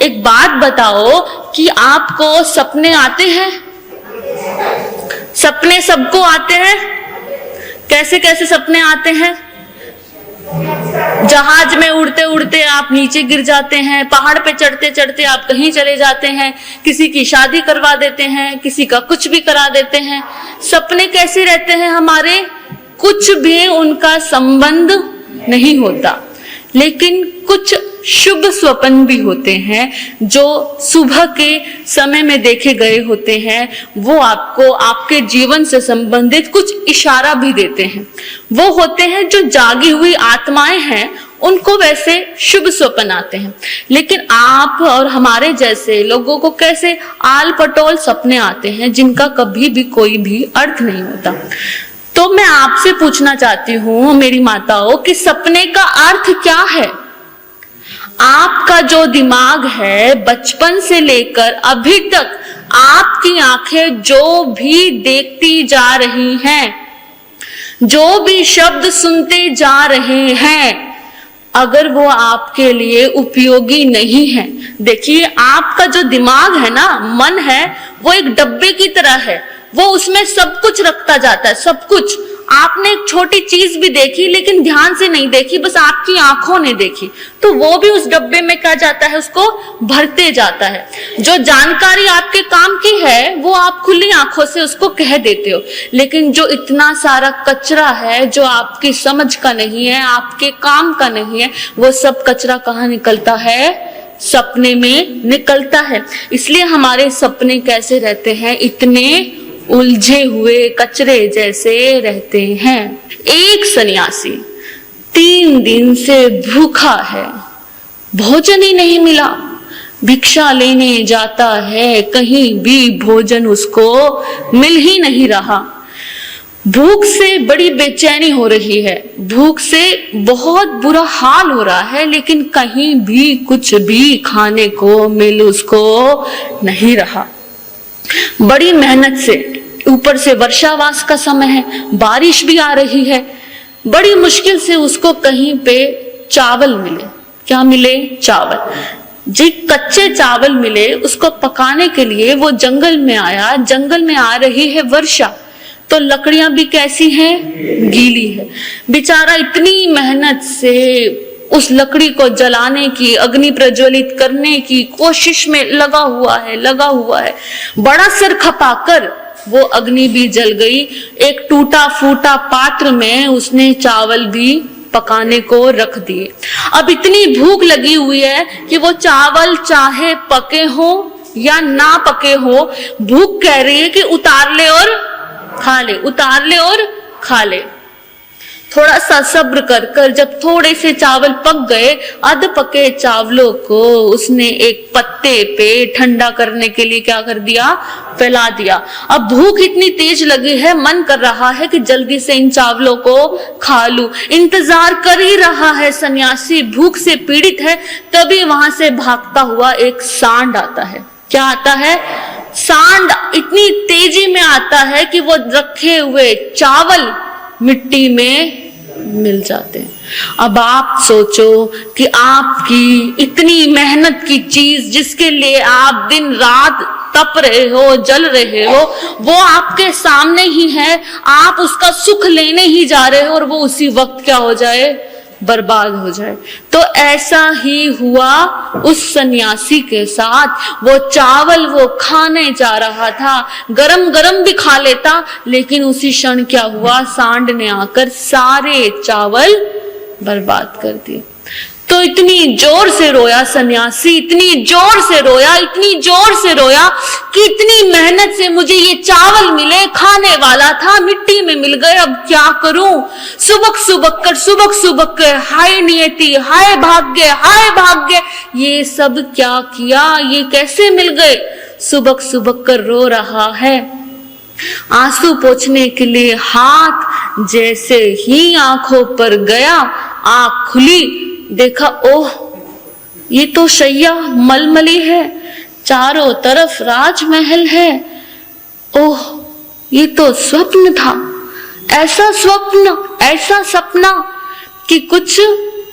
एक बात बताओ कि आपको सपने आते हैं? सपने सबको आते हैं। कैसे कैसे सपने आते हैं? जहाज में उड़ते उड़ते आप नीचे गिर जाते हैं, पहाड़ पे चढ़ते चढ़ते आप कहीं चले जाते हैं, किसी की शादी करवा देते हैं, किसी का कुछ भी करा देते हैं। सपने कैसे रहते हैं हमारे? कुछ भी उनका संबंध नहीं होता, लेकिन कुछ शुभ स्वप्न भी होते हैं जो सुबह के समय में देखे गए होते हैं। वो आपको आपके जीवन से संबंधित कुछ इशारा भी देते हैं। वो होते हैं जो जागी हुई आत्माएं हैं, उनको वैसे शुभ स्वप्न आते हैं। लेकिन आप और हमारे जैसे लोगों को कैसे आल पटोल सपने आते हैं जिनका कभी भी कोई भी अर्थ नहीं होता। तो मैं आपसे पूछना चाहती हूँ मेरी माताओं कि सपने का अर्थ क्या है? आपका जो दिमाग है बचपन से लेकर अभी तक आपकी आंखें जो भी देखती जा रही हैं, जो भी शब्द सुनते जा रहे हैं, अगर वो आपके लिए उपयोगी नहीं है, देखिए आपका जो दिमाग है ना, मन है, वो एक डब्बे की तरह है। वो उसमें सब कुछ रखता जाता है, सब कुछ। आपने एक छोटी चीज भी देखी लेकिन ध्यान से नहीं देखी, बस आपकी आंखों ने देखी, तो वो भी उस डब्बे में क्या जाता है, उसको भरते जाता है। जो जानकारी आपके काम की है वो आप खुली आंखों से उसको कह देते हो, लेकिन जो इतना सारा कचरा है जो आपकी समझ का नहीं है, आपके काम का नहीं है, वो सब कचरा कहाँ निकलता है? सपने में निकलता है। इसलिए हमारे सपने कैसे रहते हैं? इतने उलझे हुए कचरे जैसे रहते हैं। एक सन्यासी 3 दिन से भूखा है, भोजन ही नहीं मिला, भिक्षा लेने जाता है, कहीं भी भोजन उसको मिल ही नहीं रहा। भूख से बड़ी बेचैनी हो रही है, भूख से बहुत बुरा हाल हो रहा है, लेकिन कहीं भी कुछ भी खाने को मिल उसको नहीं रहा। बड़ी मेहनत से, ऊपर से वर्षावास का समय है, बारिश भी आ रही है, बड़ी मुश्किल से उसको कहीं पे चावल मिले। क्या मिले? चावल। जी कच्चे चावल मिले। उसको पकाने के लिए वो जंगल में आया। जंगल में आ रही है वर्षा, तो लकड़ियां भी कैसी हैं? गीली है। बेचारा इतनी मेहनत से उस लकड़ी को जलाने की, अग्नि प्रज्वलित करने की कोशिश में लगा हुआ है। बड़ा सिर खपाकर वो अग्नि भी जल गई। एक टूटा फूटा पात्र में उसने चावल भी पकाने को रख दिए। अब इतनी भूख लगी हुई है कि वो चावल चाहे पके हो या ना पके हो, भूख कह रही है कि उतार ले और खा ले, उतार ले और खा ले। थोड़ा सा सब्र कर कर जब थोड़े से चावल पक गए, अध पके चावलों को उसने एक पत्ते पे ठंडा करने के लिए क्या कर दिया? फैला दिया। अब भूख इतनी तेज लगी है, मन कर रहा है कि जल्दी से इन चावलों को खा लूं। इंतजार कर ही रहा है सन्यासी, भूख से पीड़ित है। तभी वहां से भागता हुआ एक सांड आता है। क्या आता है? सांड इतनी तेजी में आता है कि वो रखे हुए चावल मिट्टी में मिल जाते हैं। अब आप सोचो कि आपकी इतनी मेहनत की चीज, जिसके लिए आप दिन रात तप रहे हो, जल रहे हो, वो आपके सामने ही है, आप उसका सुख लेने ही जा रहे हो और वो उसी वक्त क्या हो जाए? बर्बाद हो जाए। तो ऐसा ही हुआ उस सन्यासी के साथ। वो चावल वो खाने जा रहा था, गरम गरम भी खा लेता, लेकिन उसी क्षण क्या हुआ? सांड ने आकर सारे चावल बर्बाद कर दिए। तो इतनी जोर से रोया सन्यासी, इतनी जोर से रोया कि इतनी मेहनत से मुझे ये चावल मिले, खाने वाला था, मिट्टी में मिल गए, अब क्या करूं? सुबक कर हाय नियति, हाय भाग्य, ये सब क्या किया? ये कैसे मिल गए? सुबक कर रो रहा है। आंसू पोंछने के लिए हाथ जैसे ही आंखों पर गया, आंख खुली, देखा ओह ये तो शैया मलमली है, चारों तरफ राजमहल है। ओह ये तो स्वप्न था, ऐसा सपना कि कुछ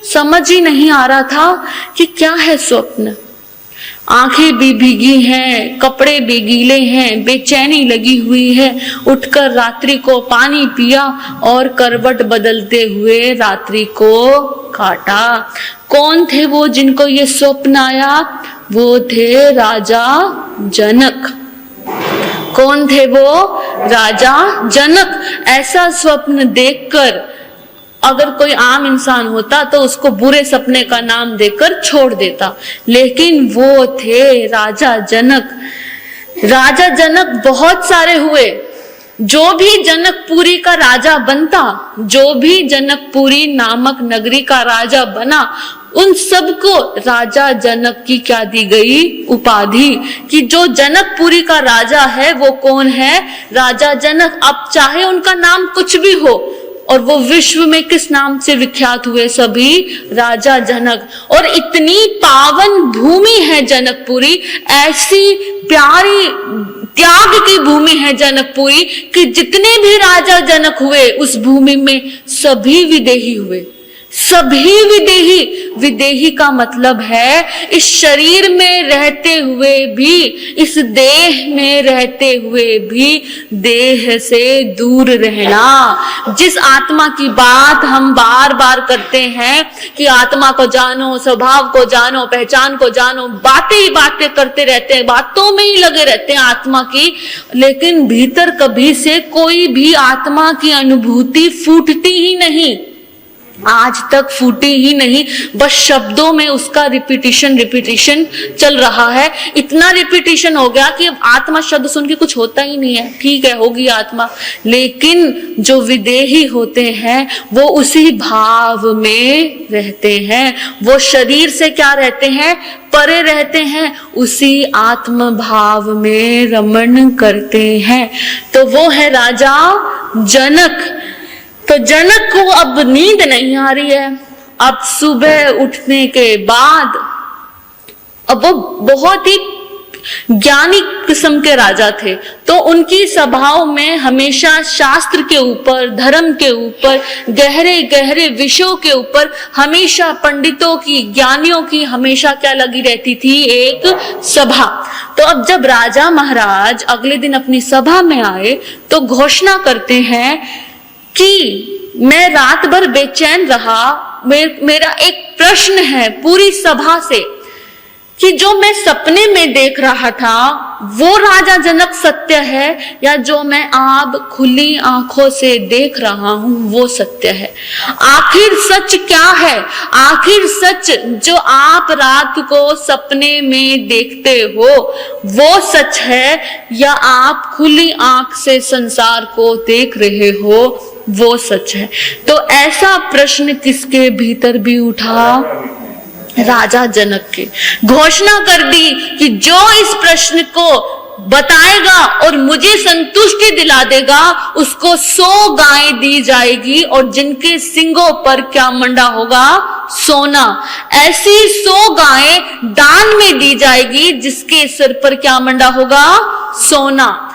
समझ ही नहीं आ रहा था कि क्या है स्वप्न। आंखें भी भीगी हैं, कपड़े भी गीले हैं, बेचैनी लगी हुई है। उठकर रात्रि को पानी पिया और करवट बदलते हुए रात्रि को काटा। कौन थे वो जिनको ये स्वप्न आया? वो थे राजा जनक। कौन थे वो? राजा जनक। ऐसा स्वप्न देखकर अगर कोई आम इंसान होता तो उसको बुरे सपने का नाम देकर छोड़ देता, लेकिन वो थे राजा जनक। राजा जनक बहुत सारे हुए। जो भी जनकपुरी का राजा बनता, जो भी जनकपुरी नामक नगरी का राजा बना, उन सबको राजा जनक की क्या दी गई? उपाधि। कि जो जनकपुरी का राजा है वो कौन है? राजा जनक। अब चाहे उनका नाम कुछ भी हो, और वो विश्व में किस नाम से विख्यात हुए? सभी राजा जनक। और इतनी पावन भूमि है जनकपुरी, ऐसी प्यारी त्याग की भूमि है जनकपुरी कि जितने भी राजा जनक हुए उस भूमि में सभी विदेही हुए। सभी विदेही। विदेही का मतलब है इस शरीर में रहते हुए भी, इस देह में रहते हुए भी देह से दूर रहना। जिस आत्मा की बात हम बार बार करते हैं कि आत्मा को जानो, स्वभाव को जानो, पहचान को जानो, बातें ही बातें करते रहते हैं, बातों में ही लगे रहते हैं आत्मा की, लेकिन भीतर कभी से कोई भी आत्मा की अनुभूति फूटती ही नहीं। आज तक फूटी ही नहीं, बस शब्दों में उसका रिपीटिशन चल रहा है। इतना रिपीटिशन हो गया कि अब आत्मा शब्द सुन के कुछ होता ही नहीं है। ठीक है, होगी आत्मा, लेकिन जो विदेही होते हैं वो उसी भाव में रहते हैं। वो शरीर से क्या रहते हैं? परे रहते हैं, उसी आत्म भाव में रमण करते हैं। तो वो है राजा जनक। तो जनक को अब नींद नहीं आ रही है। अब सुबह उठने के बाद, अब वो बहुत ही ज्ञानी किस्म के राजा थे, तो उनकी सभाओं में हमेशा शास्त्र के ऊपर, धर्म के ऊपर, गहरे गहरे विषयों के ऊपर हमेशा पंडितों की, ज्ञानियों की हमेशा क्या लगी रहती थी? एक सभा। तो अब जब राजा महाराज अगले दिन अपनी सभा में आए तो घोषणा करते हैं कि मैं रात भर बेचैन रहा। मेरा एक प्रश्न है पूरी सभा से कि जो मैं सपने में देख रहा था वो राजा जनक सत्य है, या जो मैं अब खुली आंखों से देख रहा हूं वो सत्य है? आखिर सच क्या है? आखिर सच जो आप रात को सपने में देखते हो वो सच है, या आप खुली आंख से संसार को देख रहे हो वो सच है? तो ऐसा प्रश्न किसके भीतर भी उठा? राजा जनक के। घोषणा कर दी कि जो इस प्रश्न को बताएगा और मुझे संतुष्टि दिला देगा उसको 100 गायें दी जाएगी, और जिनके सिंगों पर क्या मंडा होगा? सोना। ऐसी 100 गायें दान में दी जाएगी जिसके सिर पर क्या मंडा होगा? सोना।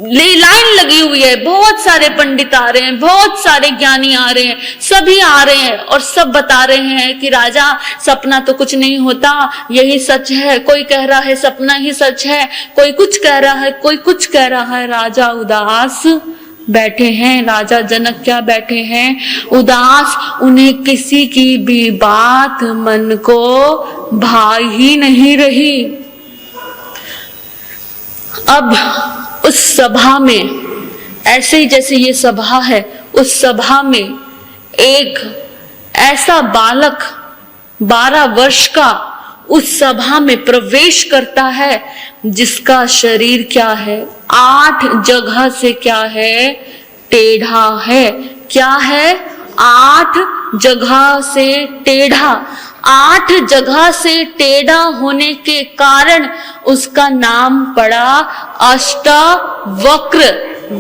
लाइन लगी हुई है, बहुत सारे पंडित आ रहे हैं, बहुत सारे ज्ञानी आ रहे हैं, सभी आ रहे हैं और सब बता रहे हैं कि राजा सपना तो कुछ नहीं होता, यही सच है। कोई कह रहा है सपना ही सच है, कोई कुछ कह रहा है, कोई कुछ कह रहा है। राजा उदास बैठे हैं। राजा जनक क्या बैठे हैं? उदास। उन्हें किसी की भी बात मन को भा ही नहीं रही। अब उस सभा में, ऐसे ही जैसे ये सभा है, उस सभा में एक ऐसा बालक 12 वर्ष का उस सभा में प्रवेश करता है जिसका शरीर क्या है? 8 जगह से क्या है? टेढ़ा है। क्या है? 8 जगह से टेढ़ा। 8 जगह से टेढ़ा होने के कारण उसका नाम पड़ा अष्टवक्र।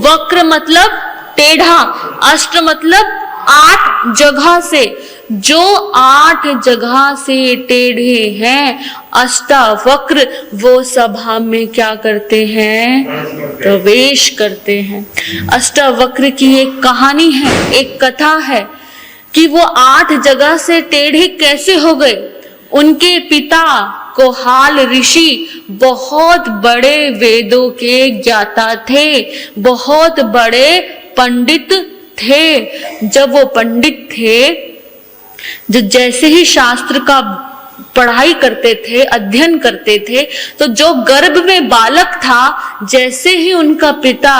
वक्र मतलब टेढ़ा, अष्ट मतलब 8 जगह से। जो 8 जगह से टेढ़े हैं, अष्टवक्र, वो सभा में क्या करते हैं? प्रवेश करते हैं। अष्टवक्र की एक कहानी है, एक कथा है कि वो 8 जगह से टेढ़े कैसे हो गए। उनके पिता कोहाल ऋषि बहुत बड़े वेदों के ज्ञाता थे, बहुत बड़े पंडित थे। जब वो पंडित थे, जो जैसे ही शास्त्र का पढ़ाई करते थे, अध्ययन करते थे, तो जो गर्भ में बालक था, जैसे ही उनका पिता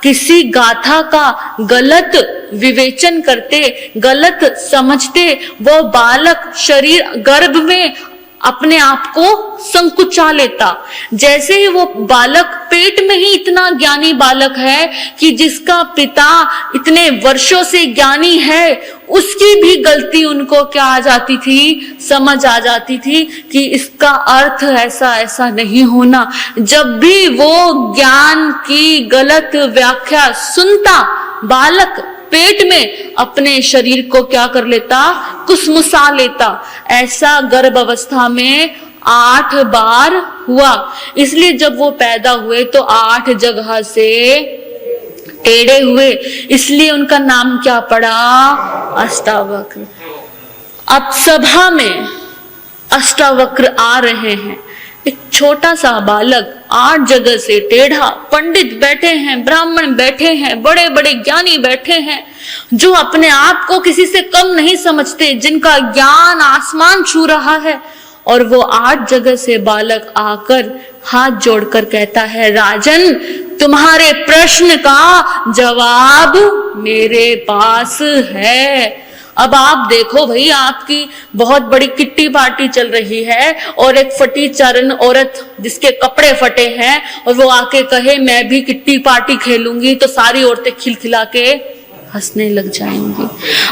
किसी गाथा का गलत विवेचन करते, गलत समझते, वो बालक शरीर गर्भ में अपने आप को संकुचा लेता। जैसे ही वो बालक पेट में ही इतना ज्ञानी बालक है कि जिसका पिता इतने वर्षों से ज्ञानी है, उसकी भी गलती उनको क्या आ जाती थी, समझ आ जाती थी कि इसका अर्थ ऐसा ऐसा नहीं होना। जब भी वो ज्ञान की गलत व्याख्या सुनता, बालक पेट में अपने शरीर को क्या कर लेता, कुसमुसा लेता। ऐसा गर्भ अवस्था में 8 बार हुआ। इसलिए जब वो पैदा हुए तो 8 जगह से टेढ़े हुए, इसलिए उनका नाम क्या पड़ा, अष्टावक्र। अब सभा में अष्टावक्र आ रहे हैं, एक छोटा सा बालक 8 जगह से टेढ़ा, पंडित बैठे हैं, ब्राह्मण बैठे हैं, बड़े बड़े ज्ञानी बैठे हैं, जो अपने आप को किसी से कम नहीं समझते, जिनका ज्ञान आसमान छू रहा है। और वो 8 जगह से बालक आकर हाथ जोड़कर कहता है, राजन, तुम्हारे प्रश्न का जवाब मेरे पास है। अब आप देखो भाई, आपकी बहुत बड़ी किट्टी पार्टी चल रही है और एक फटी चरण औरत जिसके कपड़े फटे हैं, और वो आके कहे मैं भी किट्टी पार्टी खेलूंगी, तो सारी औरतें खिलखिला के हंसने लग जाएंगी।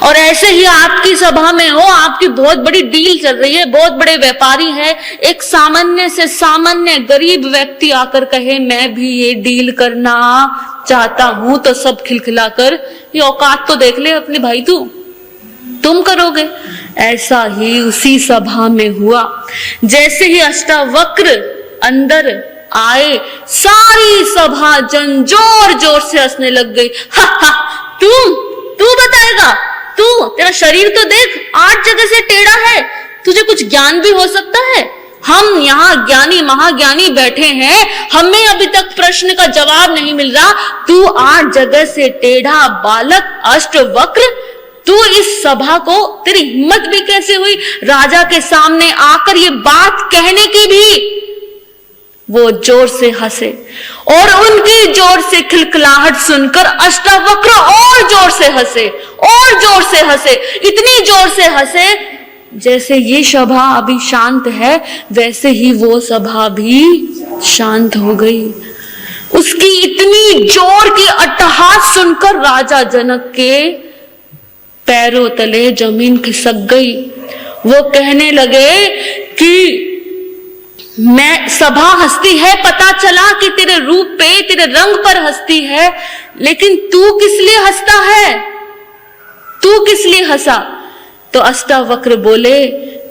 और ऐसे ही आपकी सभा में हो, आपकी बहुत बड़ी डील चल रही है, बहुत बड़े व्यापारी है, एक सामान्य से सामान्य गरीब व्यक्ति आकर कहे मैं भी ये डील करना चाहता हूं, तो सब खिलखिलाकर ये औकात तो देख ले अपने भाई, तुम करोगे। ऐसा ही उसी सभा में हुआ। जैसे ही अष्टावक्र अंदर आए, सारी सभा जन जोर जोर से हंसने लग गई। हा हा, तू बताएगा, तेरा शरीर तो देख 8 जगह से टेढ़ा है, तुझे कुछ ज्ञान भी हो सकता है। हम यहाँ ज्ञानी महाज्ञानी बैठे हैं, हमें अभी तक प्रश्न का जवाब नहीं मिल रहा, तू 8 जगह से टेढ़ा बालक अष्टवक्र, तू इस सभा को, तेरी हिम्मत भी कैसे हुई राजा के सामने आकर ये बात कहने की भी। वो जोर से हंसे और उनकी जोर से खिलखिलाहट सुनकर अष्टावक्र और जोर से हंसे, और जोर से हंसे, इतनी जोर से हंसे जैसे ये सभा अभी शांत है, वैसे ही वो सभा भी शांत हो गई। उसकी इतनी जोर की अट्टहास सुनकर राजा जनक के पैरों तले जमीन खिसक गई। वो कहने लगे कि मैं, सभा हंसती है, पता चला कि तेरे रूप पे, तेरे रंग पर हंसती है, लेकिन तू किस लिए हंसता है, तू किस लिए हंसा? तो अष्टावक्र बोले,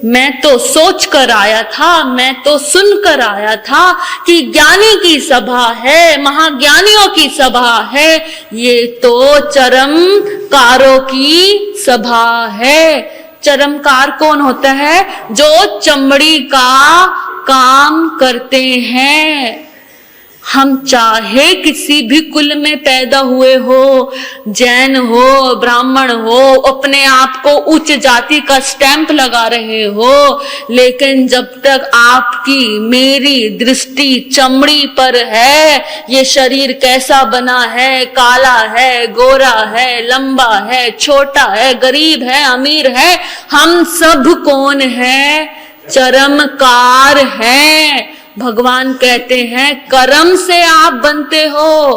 मैं तो सोच कर आया था, मैं तो सुन कर आया था कि ज्ञानी की सभा है, महाज्ञानियों की सभा है, ये तो चरमकारों की सभा है। चरमकार कौन होता है? जो चमड़ी का काम करते हैं। हम चाहे किसी भी कुल में पैदा हुए हो, जैन हो, ब्राह्मण हो, अपने आप को उच्च जाति का स्टैंप लगा रहे हो, लेकिन जब तक आपकी मेरी दृष्टि चमड़ी पर है, ये शरीर कैसा बना है, काला है, गोरा है, लंबा है, छोटा है, गरीब है, अमीर है, हम सब कौन है? चरमकार हैं। भगवान कहते हैं कर्म से आप बनते हो।